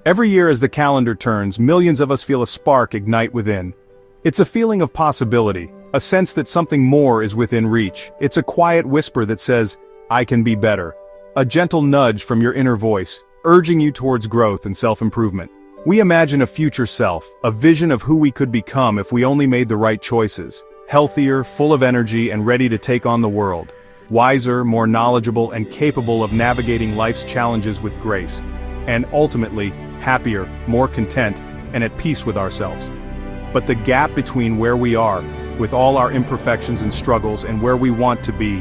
Every year as the calendar turns, millions of us feel a spark ignite within. It's a feeling of possibility, a sense that something more is within reach. It's a quiet whisper that says, I can be better. A gentle nudge from your inner voice, urging you towards growth and self-improvement. We imagine a future self, a vision of who we could become if we only made the right choices. Healthier, full of energy and ready to take on the world. Wiser, more knowledgeable and capable of navigating life's challenges with grace. And ultimately, happier, more content, and at peace with ourselves. But the gap between where we are, with all our imperfections and struggles, and where we want to be,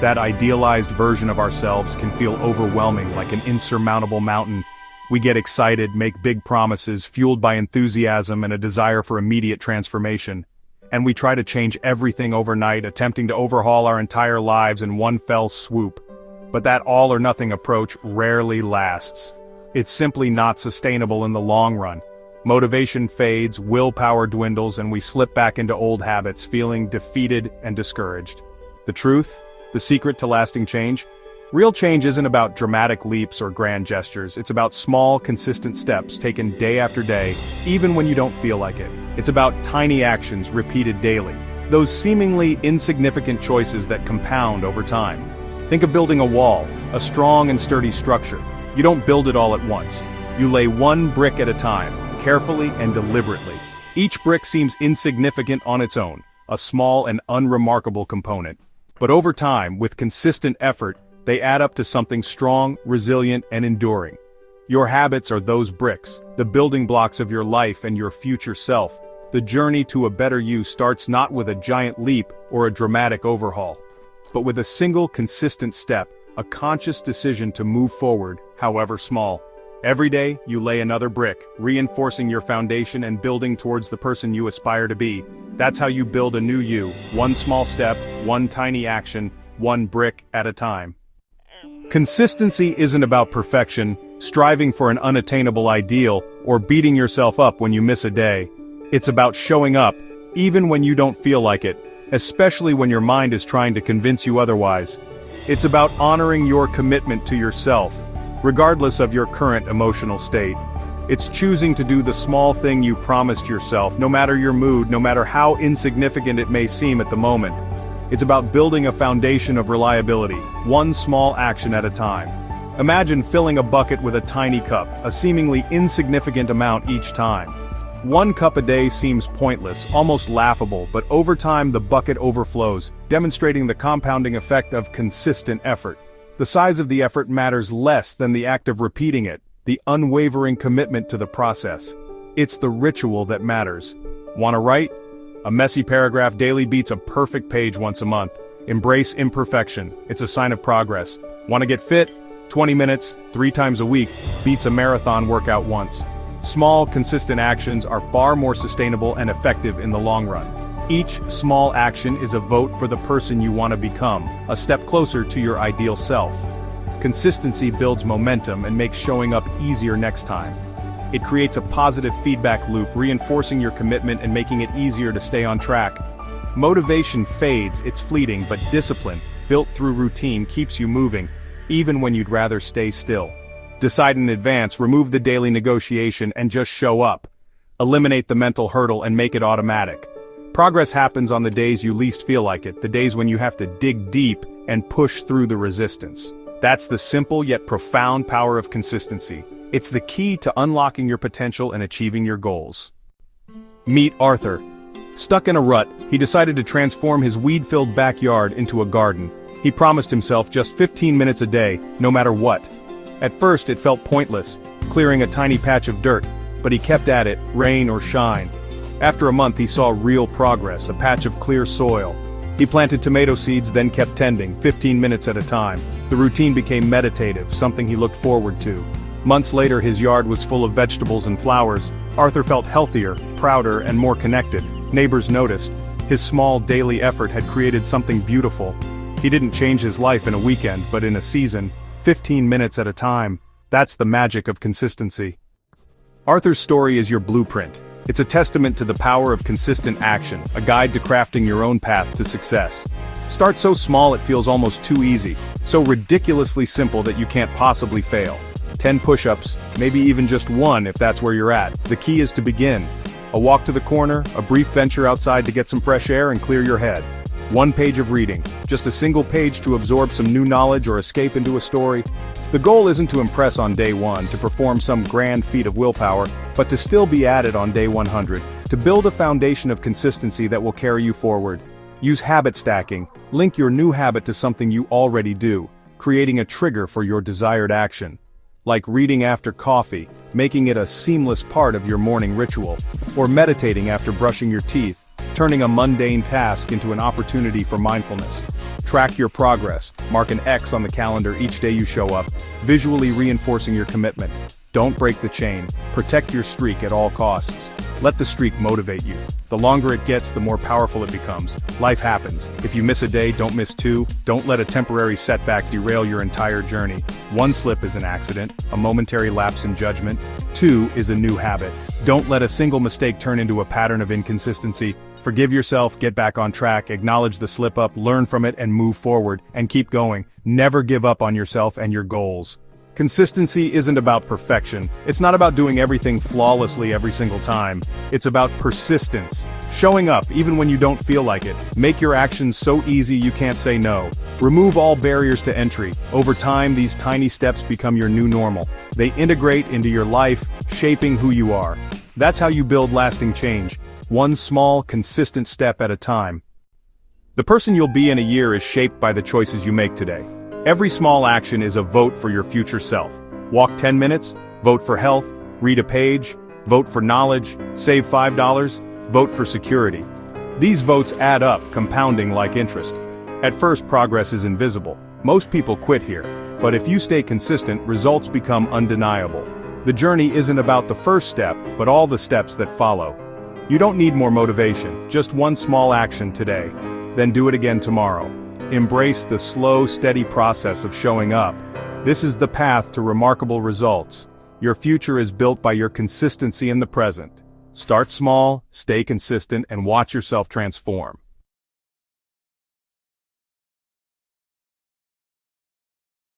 that idealized version of ourselves can feel overwhelming, like an insurmountable mountain. We get excited, make big promises, fueled by enthusiasm and a desire for immediate transformation. And we try to change everything overnight, attempting to overhaul our entire lives in one fell swoop. But that all-or-nothing approach rarely lasts. It's simply not sustainable in the long run. Motivation fades, willpower dwindles, and we slip back into old habits, feeling defeated and discouraged. The truth? The secret to lasting change? Real change isn't about dramatic leaps or grand gestures. It's about small, consistent steps taken day after day, even when you don't feel like it. It's about tiny actions repeated daily. Those seemingly insignificant choices that compound over time. Think of building a wall, a strong and sturdy structure. You don't build it all at once. You lay one brick at a time, carefully and deliberately. Each brick seems insignificant on its own, a small and unremarkable component. But over time, with consistent effort, they add up to something strong, resilient, and enduring. Your habits are those bricks, the building blocks of your life and your future self. The journey to a better you starts not with a giant leap or a dramatic overhaul, but with a single consistent step, a conscious decision to move forward, however small. Every day, you lay another brick, reinforcing your foundation and building towards the person you aspire to be. That's how you build a new you, one small step, one tiny action, one brick at a time. Consistency isn't about perfection, striving for an unattainable ideal, or beating yourself up when you miss a day. It's about showing up, even when you don't feel like it, especially when your mind is trying to convince you otherwise. It's about honoring your commitment to yourself, regardless of your current emotional state. It's choosing to do the small thing you promised yourself, no matter your mood, no matter how insignificant it may seem at the moment. It's about building a foundation of reliability, one small action at a time. Imagine filling a bucket with a tiny cup, a seemingly insignificant amount each time. 1 cup a day seems pointless, almost laughable, but over time the bucket overflows, demonstrating the compounding effect of consistent effort. The size of the effort matters less than the act of repeating it, the unwavering commitment to the process. It's the ritual that matters. Want to write? A messy paragraph daily beats a perfect page once a month. Embrace imperfection, it's a sign of progress. Want to get fit? 20 minutes, 3 times a week, beats a marathon workout once. Small, consistent actions are far more sustainable and effective in the long run. Each small action is a vote for the person you want to become, a step closer to your ideal self. Consistency builds momentum and makes showing up easier next time. It creates a positive feedback loop, reinforcing your commitment and making it easier to stay on track. Motivation fades, it's fleeting, but discipline, built through routine, keeps you moving, even when you'd rather stay still. Decide in advance, remove the daily negotiation, and just show up. Eliminate the mental hurdle and make it automatic. Progress happens on the days you least feel like it, the days when you have to dig deep and push through the resistance. That's the simple yet profound power of consistency. It's the key to unlocking your potential and achieving your goals. Meet Arthur. Stuck in a rut, he decided to transform his weed-filled backyard into a garden. He promised himself just 15 minutes a day, no matter what. At first it felt pointless, clearing a tiny patch of dirt, but he kept at it, rain or shine. After a month he saw real progress, a patch of clear soil. He planted tomato seeds, then kept tending, 15 minutes at a time. The routine became meditative, something he looked forward to. Months later his yard was full of vegetables and flowers. Arthur felt healthier, prouder, and more connected. Neighbors noticed. His small daily effort had created something beautiful. He didn't change his life in a weekend, but in a season, 15 minutes at a time. That's the magic of consistency. Arthur's story is your blueprint. It's a testament to the power of consistent action, a guide to crafting your own path to success. Start so small it feels almost too easy, so ridiculously simple that you can't possibly fail. 10 push-ups, maybe even just one if that's where you're at. The key is to begin. A walk to the corner, a brief venture outside to get some fresh air and clear your head. 1 page of reading, just a single page to absorb some new knowledge or escape into a story. The goal isn't to impress on day 1, to perform some grand feat of willpower, but to still be at it on day 100, to build a foundation of consistency that will carry you forward. Use habit stacking, link your new habit to something you already do, creating a trigger for your desired action. Like reading after coffee, making it a seamless part of your morning ritual, or meditating after brushing your teeth, turning a mundane task into an opportunity for mindfulness. Track your progress, mark an X on the calendar each day you show up, visually reinforcing your commitment. Don't break the chain, protect your streak at all costs. Let the streak motivate you. The longer it gets, the more powerful it becomes. Life happens. If you miss a day, don't miss 2. Don't let a temporary setback derail your entire journey. 1 slip is an accident, a momentary lapse in judgment. 2 is a new habit. Don't let a single mistake turn into a pattern of inconsistency. Forgive yourself, get back on track, acknowledge the slip-up, learn from it and move forward, and keep going. Never give up on yourself and your goals. Consistency isn't about perfection. It's not about doing everything flawlessly every single time. It's about persistence. Showing up even when you don't feel like it. Make your actions so easy you can't say no. Remove all barriers to entry. Over time, these tiny steps become your new normal. They integrate into your life, shaping who you are. That's how you build lasting change. 1 small, consistent step at a time. The person you'll be in a year is shaped by the choices you make today. Every small action is a vote for your future self. Walk 10 minutes, vote for health, read a page, vote for knowledge, save $5, vote for security. These votes add up, compounding like interest. At first, progress is invisible. Most people quit here. But if you stay consistent, results become undeniable. The journey isn't about the first step, but all the steps that follow. You don't need more motivation, just 1 small action today. Then do it again tomorrow. Embrace the slow, steady process of showing up. This is the path to remarkable results. Your future is built by your consistency in the present. Start small, stay consistent, and watch yourself transform.